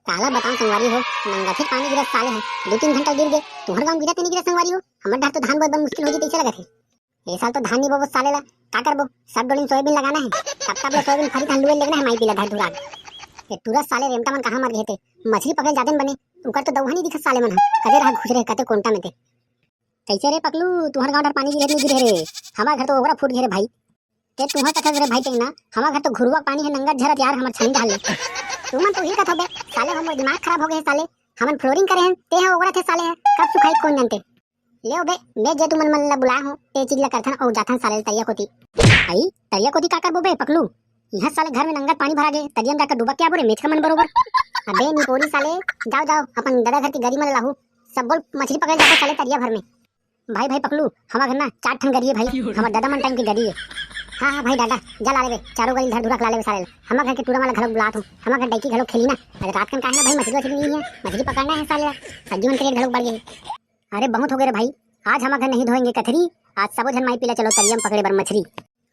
काला बताऊं संगवारी हो, नंगथे पानी गिरत साले है 2-3 घंटा गिर गए। तुहर गांव गिरत नहीं गिरत संगवारी हो, हमर डर तो धान बहुत मुश्किल हो जी कैसे लगत है। ए साल तो धान नहीं बोबो साले ला का करबो, सब डोलिन सोयाबीन लगाना है, तब ले सोयाबीन फरी धान लुए लगना है माई पिला धर धुरा। ए तुरंत साले रेमटा मन कहां मर गए थे, मछली पकड़ जाते बने उकर तो दउहा नहीं दिखत साले मन कदे रहा घुस रहे कते कोंटा में थे। कैसे रे पकलू तुहर गांव डर पानी गिरत नहीं गिरे रे, हमार घर तो ओवरा फूट गए रे भाई। ते तुहर कथा रे भाई टेंगना, हमार घर तो घुरुआ पानी है नंगा झरत यार हमर छनी डाल ले। तुमन तो ही कथा बे साले, हमर दिमाग खराब हो गए साले, हमन फ्लोरिंग करे हैं ते है ओवरा थे साले है, कब सुखाई कौन जानते। ले बे मैं जे तुमन मन ला बुलाया हूं ते चीज ला करथन और जाथन साले तरिया कोती। आई तरिया कोती का करबो बे पकलू, यहां साले घर में नंगा पानी भरा गए, तरिया में जाकर डूबा के आबो रे मेच का मन बरोबर। अबे निपोरी साले जाओ जाओ अपन दादा घर की गरी में लाहू, सब बोल मछली पकड़ जाते साले तरिया भर में। भाई भाई पकलू हमार घर ना 4 ठन गरी है भाई, हमार दादा मन टाइम की गरी है। हां भाई दादा जा ला ले बे, चारों गली धर धुरा ला ले बे साले, हमार घर के टूरा वाला घर बुलात हूं, हमार घर डाइकी घलो खेली ना, अरे रात कन काहे ना भाई मछली नहीं है, मछली पकड़ना है साले, सब्जी मन के घलो बढ़ गई। अरे बहुत हो गए रे भाई, आज हमार घर नहीं धोएंगे कथरी, आज सबो जन माई पिला चलो तरिया में पकड़े बर मछली।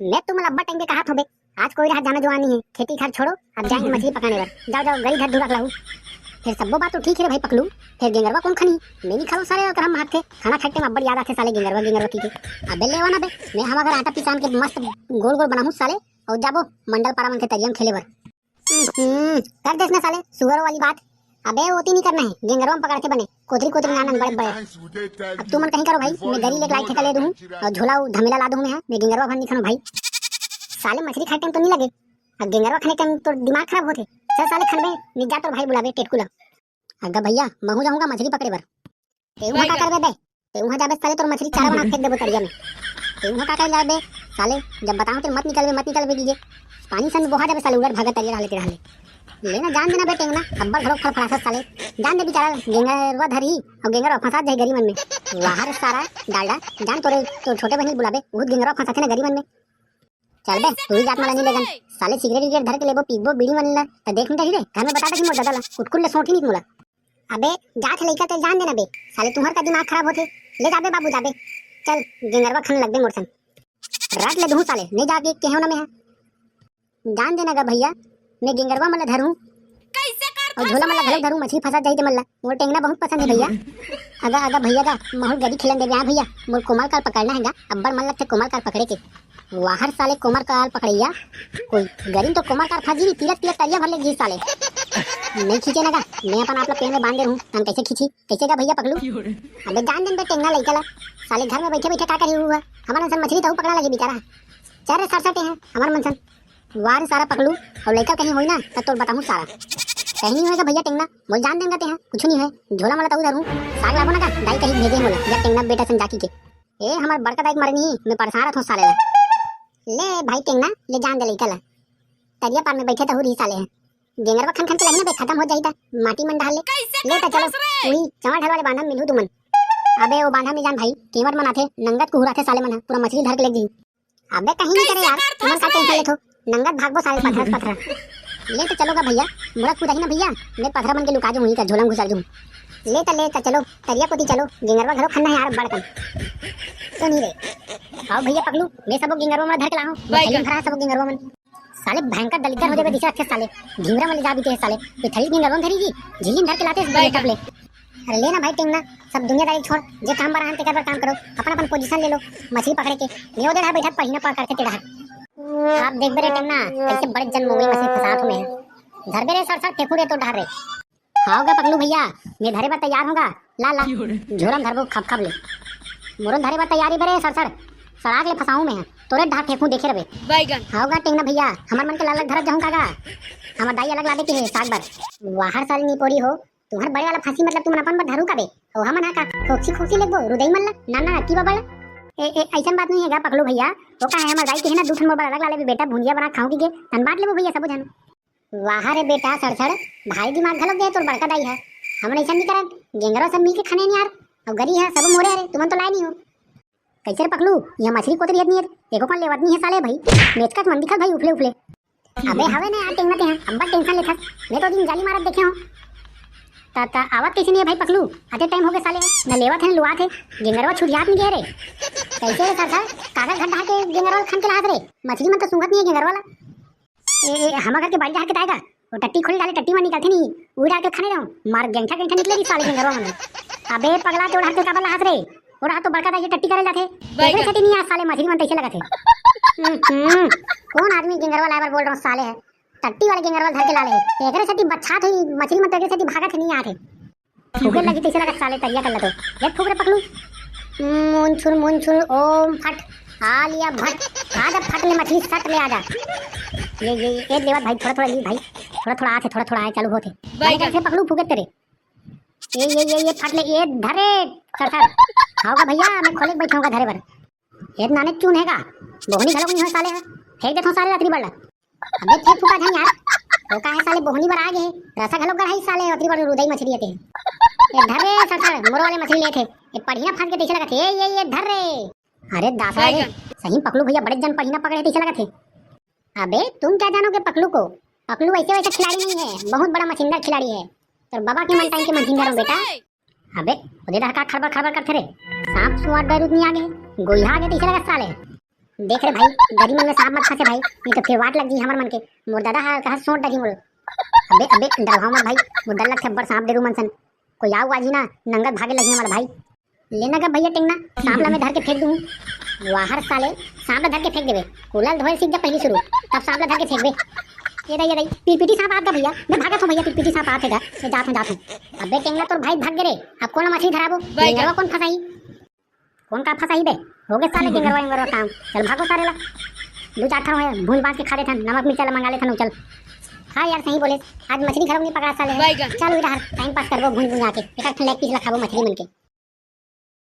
मैं तुम अब्बा टाइम के कहा था बे, आज कोई रात जाना जवानी है, खेती घर छोड़ो अब जाएंगे मछली पकड़ने बर, जाओ जाओ गली धर धुरा लाहू। फिर सबो बात तो ठीक है भाई पकलू, फिर गेंगरवा कौन खनी, मैं नहीं खाऊं साले और हम हाथ थे खाना खाते में अब्बड़ याद आते साले गेंगरवा की के। अबे लेवा ना बे, मैं हमारा आटा पिसान के मस्त गोल गोल बनाऊं साले और जाबो मंडल पारा मन के तरिया में खेले बर। कर देस ना साले सुअर वाली बात, अबे होती नहीं करना है, गेंगरवा में पकड़ के बने कोतरी कोतरी नानन बड़े बड़े। अब तू मन कहीं करो भाई, मैं गरी लेके लाइट ठेका ले दूं और झोला धमेला ला दूं मैं गेंगरवा भर नहीं खाऊं भाई। साले मछली खाते टाइम तो नहीं लगे, अब गेंगरवा खाने टाइम तो दिमाग खराब होते। चल साले खनबे निक जा तो भाई बुलावे टेटकुला। अगर भैया महू जाऊंगा मछली पकड़े बर, तेऊ का करबे बे, तेऊ जाबे साले तोर मछली चारा बना फेंक देबो तरिया में। तेऊ का कर जाबे साले, जब बताऊं तो मत निकलबे कीजिए, पानी सन बोहा जाबे साले उड़र भागा तरिया रहले लेना जान देना बे टेंगना, अब्बा घरो फड़फड़ासा साले जान दे बेचारा गेंगरवा धरी और गेंगरवा फंसा जाए गरी मन में। वाहर सारा डालडा जान तोरे तो छोटे बहनी बुलाबे बहुत गेंगरवा फंसाथे ना गरी मन में। चल बे तू ही जात मला नहीं लेगन साले, सिगरेट धर के लेबो पीबो बीड़ी मन ला त देख नहीं रे घर में बता दे कि मोर दादा ला कुटकुल ले सोठी नहीं मोला। अबे जात लइका ते जान देना बे साले, तुम्हार का दिमाग खराब होथे, ले जाबे बाबू जाबे, चल गेंगरवा खन लग बे मोर संग रात ले दूं साले, नहीं जाके केहू ना मैं जान देना गा भैया, मैं गेंगरवा मन धरूं और झोला मन घलक धरूं, मछली फंसा जाई ते मन ला मोर टेंगना बहुत पसंद है भैया। अगा भैया गा महल गरी खिलन दे भैया, मोर कोमल काल पकड़ना है गा, अब्बड़ मन लगथे कोमल काल पकड़े के। वाहर साले कोमल काल पकड़िया कोई गरीन तो कोमल काल फंसी तीरथ तरिया भर ले जी साले नहीं खींचे ना गा, मैं अपन आप पेड़ में बांधे हूं, हम कैसे खींची कैसे गा भैया पकड़ू। अबे जान दिन पे टेंगना लइका ला साले घर में बैठे बैठे का करी हुआ, हमारा सन मछली तो पकड़ा लगे बेचारा, चार रे सरसटे हैं हमार मन सन वार सारा पकड़ू और लइका कहीं होई ना तब तो बताऊं सारा कहीं नहीं होएगा भैया टेंगना, बोल जान देंगे ते हैं कुछ नहीं है, झोला मला ताऊ धरूं साग लाबो ना का दाई कहीं भेजे मोला जब टेंगना बेटा सन जाकी के। ए हमार बड़का दाई मरनी मैं परेशान रहत हूं साले ले भाई टेंगना ले जान दे लइका ला, तरिया पार में बैठे तो हुरी साले हैं गेंगरवा खन खन के लगना बे खत्म हो जाईता माटी मन डाल ले तो चलो वही चवा ढल वाले बांधा मिलू तुमन। अबे वो बांधा में जान भाई कीमत मनाथे नंगत को हुराथे साले मन पूरा मछली धर के ले जी। अबे कहीं नहीं करे यार तुमन का टेंशन लेथो, नंगत भागबो साले पत्थर ले तो चलोगा भैया मोरा खुद ही ना भैया, मैं पत्थर बन के लुका दूं का झोला घुसा दूं ले तो चलो तरिया पोती चलो, गेंगरवा घरो खन्ना है यार बड़कन तो नहीं रे। आओ भैया पकलू मैं सब गेंगरवा में धर के लाऊं भाई भरा सब गेंगरवा में साले भयंकर दलितर हो जाबे दिशा अच्छे साले ढीमरा में ले जा बीते साले ये थली गेंगरवा धरी जी झिल्ली धर के लाते भाई टपले। अरे लेना भाई टेंगना सब दुनियादारी छोड़, जे काम बरा हन ते कर काम करो, अपन अपन पोजीशन ले लो मछली पकड़े के ले ओदे बैठा पहिना पकड़ के टेढ़ा। आप देख बे रे टेंगना कैसे बड़े जन मोगली मछली फसात में धर बे रे सर फेंकू रे तो ढार रे। हाओगा पकलू भैया मैं धरे पर तैयार होगा, ला झोरम धरबो खप ले मोरन धरे पर तैयारी बरे सर सड़ाक ले फसाऊं मैं तोरे ढार फेंकू देखे रबे बैगन। हाओगा टेंगना भैया हमार मन के लाल धरत जाऊं कागा, हमार दाई अलग लादे के है साग बर वाहर साल नी पोरी हो तुम्हार बड़े वाला फांसी मतलब तुम अपन पर धरू काबे ओ हमन का खोखी लेबो रुदई मन ला ना की बाबा ए ऐसन बात नहीं है गा पकलू भैया, वो का है हमार दाई के है ना दूठन मोर अलग लाले बेटा भुंजिया बना खाऊं की के तन बांट लेबो भैया सब जन। वाह रे बेटा सड़सड़ भाई दिमाग घलक दे तोर बड़का दाई है, हमन ऐसा नहीं करत गेंगरवा सब मिल के खाने नहीं यार और गरी है सब मोरे रे तुमन तो लाए नहीं हो कैसे रे पकलू यह मछली कोतरी नहीं है देखो कौन लेवत नहीं है साले भाई मेच का मन दिखा भाई उफले अबे हवे ने यार टेंगना ते हैं अब्बा टेंशन लेथस, मैं तो दिन जाली मारत देखे हूं ता आवत कैसे नहीं है भाई पकलू, आते टाइम हो गए साले न लेवत है लुआत है गेंगरवा छुड़ियात नहीं गए रे कैसे रे सर कागज घंटा के गेंगरवा खन के लात रे मछली मन तो सुंगत नहीं है गेंगरवा ला। ए हमार घर के बाड़ी जा के ताएगा वो टट्टी खोली डाले टट्टी में निकलते नहीं वही डाल के खाने जाऊं मार गैंठा गैंठा निकलेगी साले के घरवा में। अबे पगला तो हाथ का हाथ रे और हाथ तो बड़का दा ये टट्टी करे जाते देखले छटी नहीं आ साले मछली मन तैसे लगते। कौन आदमी गेंगरवा लाइवर बोल रहा हूं साले है टट्टी वाले गेंगरवा धर के लाले है एकरे छटी बच्चा थई मछली मन तैसे छटी भागत नहीं आथे फुगे लगी तैसे लगत साले तरिया कर लो ये फुगरे पकलू मुंछुर ओम फट आ लिया भट आजा फट ले मछली सट ले आजा। ये लेवा भाई थोड़ा थोड़ा ली भाई थोड़ा आथे थोड़ा आए चालू होते भाई कैसे पकड़ू फुगे तेरे ये फट ले ये धरे सर आओगा भैया मैं खोले बैठाऊंगा धरे पर ये नाने चून हैगा बोहनी घलों नहीं हो साले है फेंक देता साले रात्रि बड़ा अबे फेंक फुका जा यार तो का है साले बोहनी पर आ गए रसा घलों गढ़ाई साले रात्रि बड़ा रुदई मछली आते ये धरे सर मोरो वाले मछली लेते ये पढ़िया फट के तैसे लगा थे ये धरे अरे दासा रे सही पकलू भैया बड़े जन पढ़िया पकड़े तैसे लगा थे। अबे तुम क्या जानोगे पकलू को पकलू वैसे खिलाड़ी नहीं है बहुत बड़ा मछिंदर खिलाड़ी है तो बाबा के मन टाइम के मछिंदर हो बेटा। अबे उधर रखा खड़बड़ करते रे सांप सुआ डर नहीं आगे गोइहा आगे तैसे लगा साले देख रे भाई गरी मन में सांप मत फंसे भाई नहीं तो फिर वाट लग जी हमार मन के मोर दादा हा कहा सोट डरी मोर। अबे डरवाओ मत भाई वो डर लग थब्बर सांप देरू मनसन कोई आओ आजी ना नंगत भागे लगी हमारा भाई लेना का भैया टेंगना सांपला में धर के फेंक दूं वाहर साले सांपला धर के फेंक देवे कुलल धोए सीख जा पहली शुरू तब सांपला धर के फेंक दे ये रही पीपीटी सांप आता भैया मैं भागा था भैया पीपीटी सांप आते था मैं जाता अबे टेंगना तो भाई भाग गए अब कौन मछली धराबो गेंगरवा कौन फसाई कौन का फसाई बे हो गए साले गेंगरवा काम चल भागो सारे ला दो चार था भून बांध के खा रहे थे नमक मिर्चा मंगा ले था चल हाँ यार सही बोले आज मछली घर में पकड़ा साले चल इधर टाइम पास करबो भून आके एक लेग पीस खाबो मछली मन के।